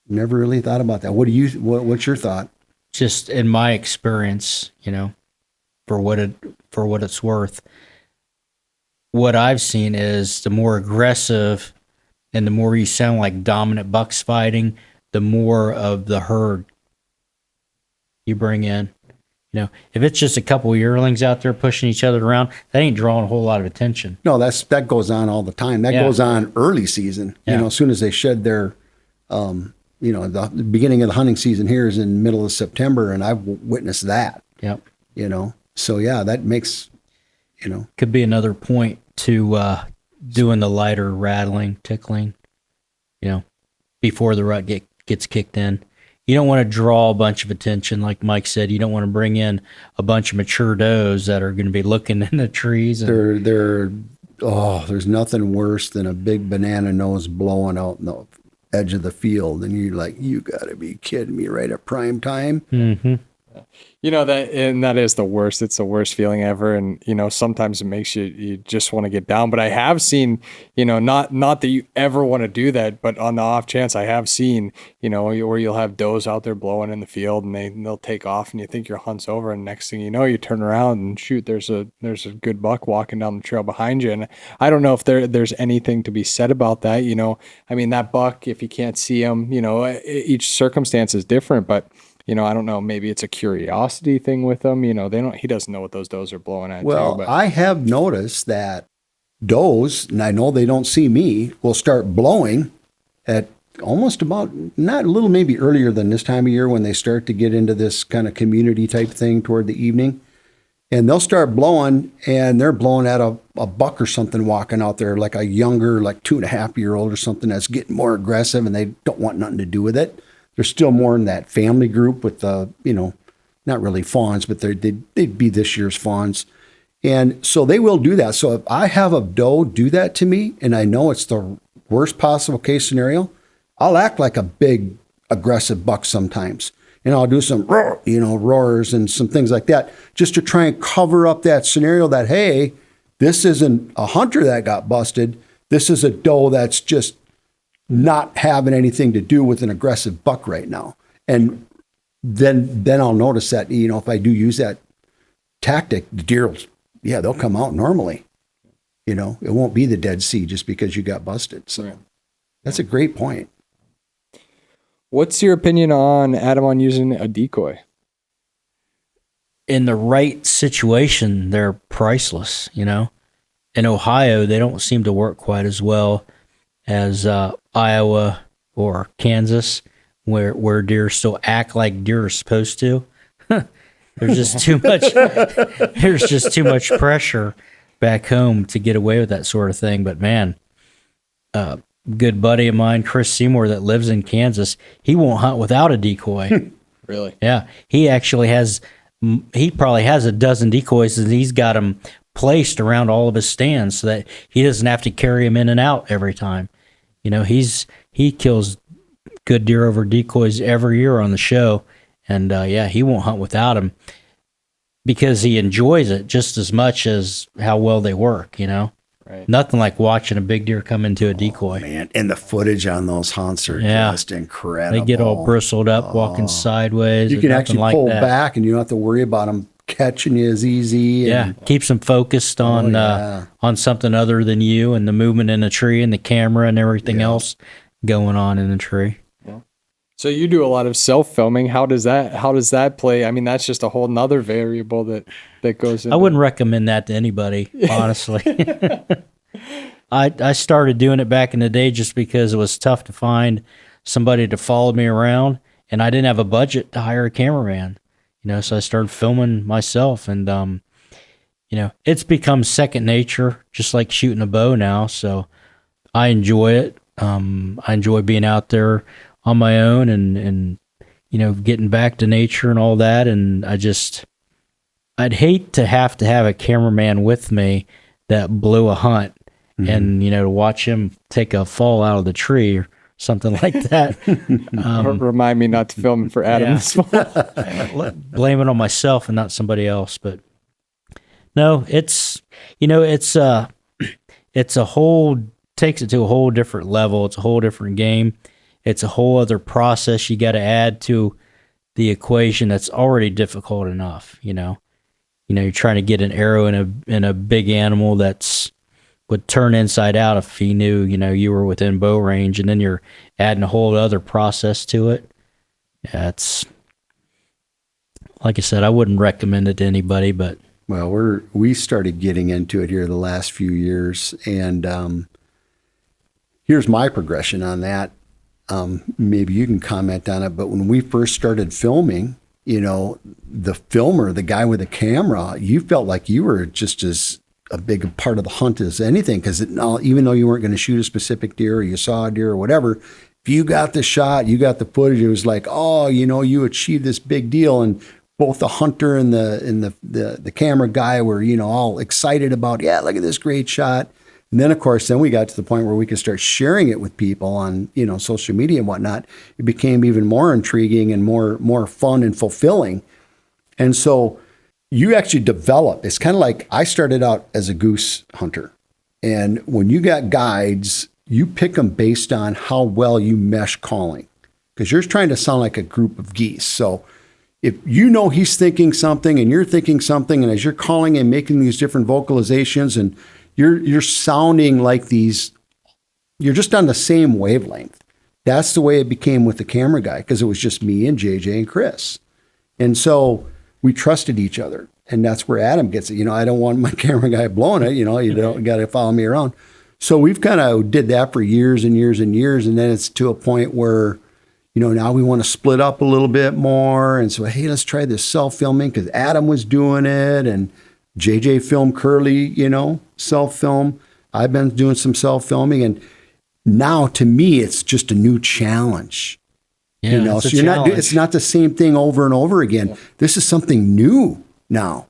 What's your thought? Just in my experience, for what it's worth, what I've seen is the more aggressive and the more you sound like dominant bucks fighting, the more of the herd you bring in. If it's just a couple of yearlings out there pushing each other around, that ain't drawing a whole lot of attention. No, that goes on all the time. That goes on early season. Yeah. As soon as they shed their, the beginning of the hunting season here is in middle of September, and I've witnessed that. Yep. So yeah, that makes, Could be another point to doing the lighter rattling, tickling, before the rut gets kicked in. You don't want to draw a bunch of attention, like Mike said. You don't want to bring in a bunch of mature does that are going to be looking in the trees. There's nothing worse than a big banana nose blowing out in the edge of the field, and you're like, you got to be kidding me! Right at prime time. Mm-hmm. That is the worst. It's the worst feeling ever. And, sometimes it makes you just want to get down. But I have seen, not that you ever want to do that, but on the off chance I have seen, where you'll have does out there blowing in the field and they'll take off and you think your hunt's over. And next thing you know, you turn around and shoot, there's a good buck walking down the trail behind you. And I don't know if there's anything to be said about that. That buck, if you can't see him, each circumstance is different, but I don't know. Maybe it's a curiosity thing with them. He doesn't know what those does are blowing at. Well, but I have noticed that does, and I know they don't see me, will start blowing at almost about, not a little maybe earlier than this time of year when they start to get into this kind of community type thing toward the evening. And they'll start blowing, and they're blowing at a buck or something walking out there, like a younger, like 2.5-year-old or something that's getting more aggressive, and they don't want nothing to do with it. They're still more in that family group with the, not really fawns, but they'd be this year's fawns. And so they will do that. So if I have a doe do that to me, and I know it's the worst possible case scenario, I'll act like a big aggressive buck sometimes. And I'll do some, roars and some things like that, just to try and cover up that scenario that, hey, this isn't a hunter that got busted. This is a doe that's just not having anything to do with an aggressive buck right now. And then I'll notice that, if I do use that tactic, the deer they'll come out normally. It won't be the Dead Sea just because you got busted. So that's a great point. What's your opinion on Adam on using a decoy? In the right situation, they're priceless. In Ohio, they don't seem to work quite as well as Iowa or Kansas, where deer still act like deer are supposed to. There's just too much. There's just too much pressure back home to get away with that sort of thing. But man, good buddy of mine, Chris Seymour, that lives in Kansas, he won't hunt without a decoy. Really? Yeah, he actually has. He probably has a dozen decoys, and he's got them placed around all of his stands so that he doesn't have to carry them in and out every time. He kills good deer over decoys every year on the show, and he won't hunt without them because he enjoys it just as much as how well they work. Right. Nothing like watching a big deer come into a decoy. Oh, man, and the footage on those hunts are just incredible. They get all bristled up, walking sideways. You can actually pull back, and you don't have to worry about them catching you as easy. And, keeps them focused on something other than you and the movement in the tree and the camera and everything else going on in the tree. Yeah. So you do a lot of self-filming. How does that play? I mean, that's just a whole nother variable that goes in. I wouldn't recommend that to anybody, honestly. I started doing it back in the day just because it was tough to find somebody to follow me around, and I didn't have a budget to hire a cameraman. So I started filming myself, and it's become second nature, just like shooting a bow now. So I enjoy it. I enjoy being out there on my own and getting back to nature and all that. And I'd hate to have a cameraman with me that blew a hunt and, to watch him take a fall out of the tree or something like that. Remind me not to film for Adam this fall. Blame it on myself and not somebody else. But No, it's it's a whole takes it to a whole different level. It's a whole different game. It's a whole other process you got to add to the equation that's already difficult enough. You're trying to get an arrow in a big animal that's would turn inside out if he knew, you were within bow range, and then you're adding a whole other process to it. Yeah, it's like I said, I wouldn't recommend it to anybody, but Well, we started getting into it here the last few years, and here's my progression on that. Maybe you can comment on it, but when we first started filming, the filmer, the guy with the camera, you felt like you were just as a big part of the hunt as anything, because even though you weren't going to shoot a specific deer or you saw a deer or whatever, if you got the shot, you got the footage, it was like, oh, you achieved this big deal. And both the hunter and the camera guy were, all excited about, yeah, look at this great shot. And then, of course, we got to the point where we could start sharing it with people on, social media and whatnot. It became even more intriguing and more fun and fulfilling. And so you actually develop. It's kind of like I started out as a goose hunter. And when you got guides, you pick them based on how well you mesh calling, because you're trying to sound like a group of geese. So if he's thinking something and you're thinking something, and as you're calling and making these different vocalizations, and you're sounding like you're just on the same wavelength. That's the way it became with the camera guy, because it was just me and JJ and Chris. And so we trusted each other. And that's where Adam gets it. I don't want my camera guy blowing it. You don't got to follow me around. So we've kind of did that for years and years and years. And then it's to a point where, now we want to split up a little bit more. And so, hey, let's try this self-filming, because Adam was doing it and JJ filmed Curly, self-film. I've been doing some self-filming. And now to me, it's just a new challenge. Yeah, So it's not the same thing over and over again. Yeah. This is something new now.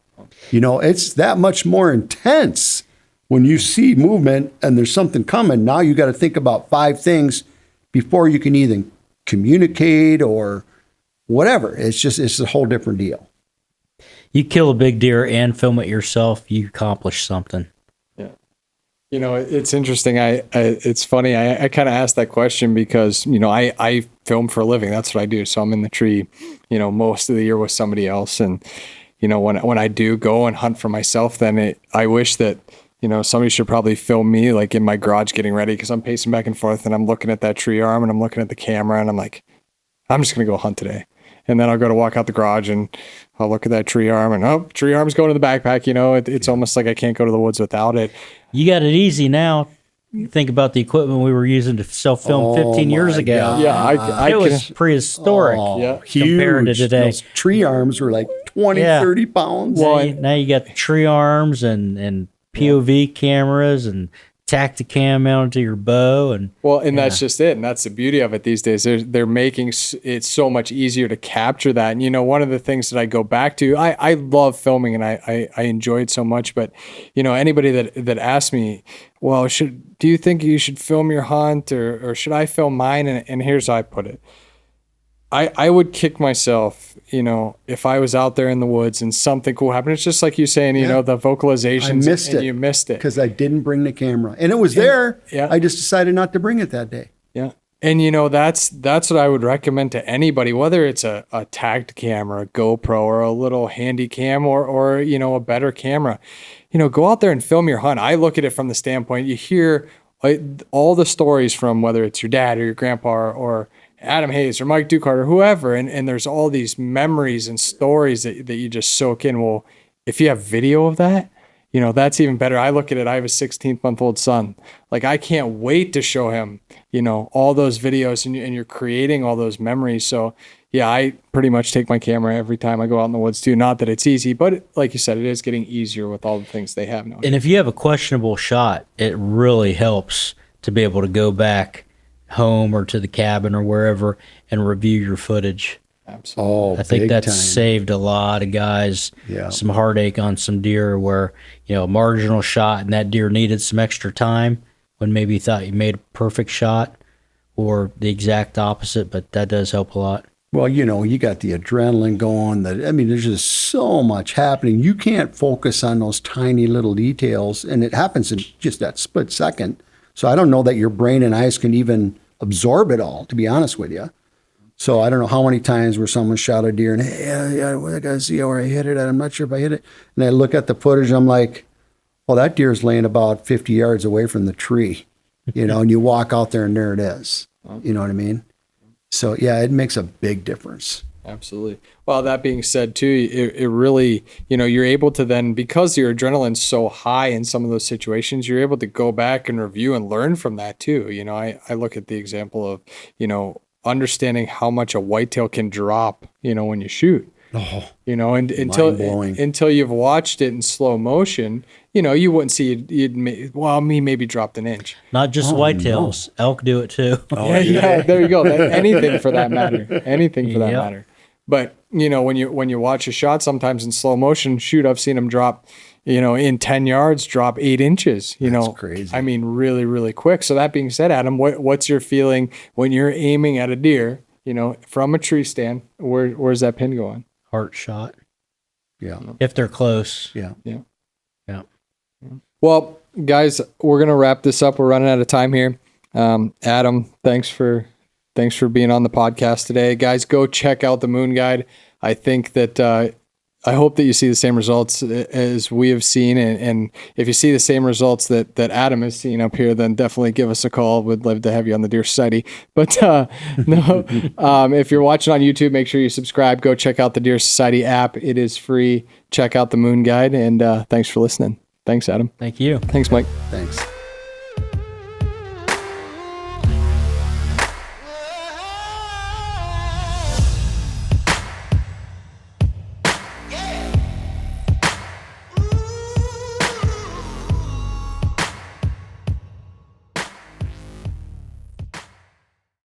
It's that much more intense when you see movement and there's something coming. Now you got to think about 5 things before you can either communicate or whatever. It's a whole different deal. You kill a big deer and film it yourself, you accomplish something. Yeah. It's interesting. It's funny. I kind of asked that question because, I film for a living. That's what I do. So I'm in the tree, most of the year with somebody else. And, when I do go and hunt for myself, then I wish that, somebody should probably film me like in my garage getting ready, because I'm pacing back and forth and I'm looking at that tree arm and I'm looking at the camera and I'm like, I'm just going to go hunt today. And then I'll go to walk out the garage and I'll look at that tree arm and, tree arm's going to the backpack. It's almost like I can't go to the woods without it. You got it easy now. You think about the equipment we were using to self-film 15 years ago. God. Yeah, it was prehistoric compared to today. Those tree arms were like 20, 30 pounds. Well, now you got the tree arms and POV cameras and Tacticam mounted to your bow, and that's just it, and that's the beauty of it these days. They're making it so much easier to capture that. And one of the things that I go back to, I love filming and I enjoy it so much. But anybody that asks me, well, do you think you should film your hunt or should I film mine? And here's how I put it. I would kick myself, if I was out there in the woods and something cool happened. It's just like you saying, the vocalizations, you missed it. Because I didn't bring the camera. And it was there. Yeah. I just decided not to bring it that day. Yeah. And, that's what I would recommend to anybody, whether it's a tagged camera, a GoPro, or a little handy cam or a better camera. Go out there and film your hunt. I look at it from the standpoint, you hear all the stories from whether it's your dad or your grandpa or Adam Hayes or Mike Dukart or whoever, and there's all these memories and stories that you just soak in. Well, if you have video of that, that's even better. I look at it, I have a 16-month-old son. Like, I can't wait to show him, all those videos and you're creating all those memories. So yeah, I pretty much take my camera every time I go out in the woods too. Not that it's easy, but like you said, it is getting easier with all the things they have now. And if you have a questionable shot, it really helps to be able to go back home or to the cabin or wherever and review your footage. Absolutely. I think that's saved a lot of guys some heartache on some deer where, a marginal shot and that deer needed some extra time when maybe you thought you made a perfect shot, or the exact opposite, but that does help a lot. Well, you got the adrenaline going. There's just so much happening. You can't focus on those tiny little details, and it happens in just that split second. So I don't know that your brain and eyes can even absorb it all, to be honest with you. So I don't know how many times where someone shot a deer and, hey, I got to see where I hit it. I'm not sure if I hit it. And I look at the footage, I'm like, well, that deer's laying about 50 yards away from the tree, and you walk out there and there it is. You know what I mean? So, yeah, it makes a big difference. Absolutely. Well, that being said, too, it really, you're able to then, because your adrenaline's so high in some of those situations, you're able to go back and review and learn from that, too. I look at the example of, understanding how much a whitetail can drop, when you shoot. Oh, and until you've watched it in slow motion, you wouldn't see it. Me maybe dropped an inch. Not just whitetails, elk do it too. Yeah, there you go. Anything for that matter. Anything for that matter. But when you watch a shot, sometimes in slow motion, shoot, I've seen them drop, in 10 yards, drop 8 inches. That's crazy. Really, really quick. So that being said, Adam, what's your feeling when you're aiming at a deer, from a tree stand? Where's that pin going? Heart shot. Yeah. If they're close. Yeah. Yeah. Well, guys, we're gonna wrap this up. We're running out of time here. Adam, thanks for being on the podcast today. Guys, go check out the Moon Guide. I think that I hope that you see the same results as we have seen, and if you see the same results that Adam has seen up here, then definitely give us a call. We'd love to have you on the Deer Society. But if you're watching on YouTube, make sure you subscribe. Go check out the Deer Society app. It is free. Check out the Moon Guide, and thanks for listening. Thanks, Adam. Thank you. Thanks, Mike. Thanks.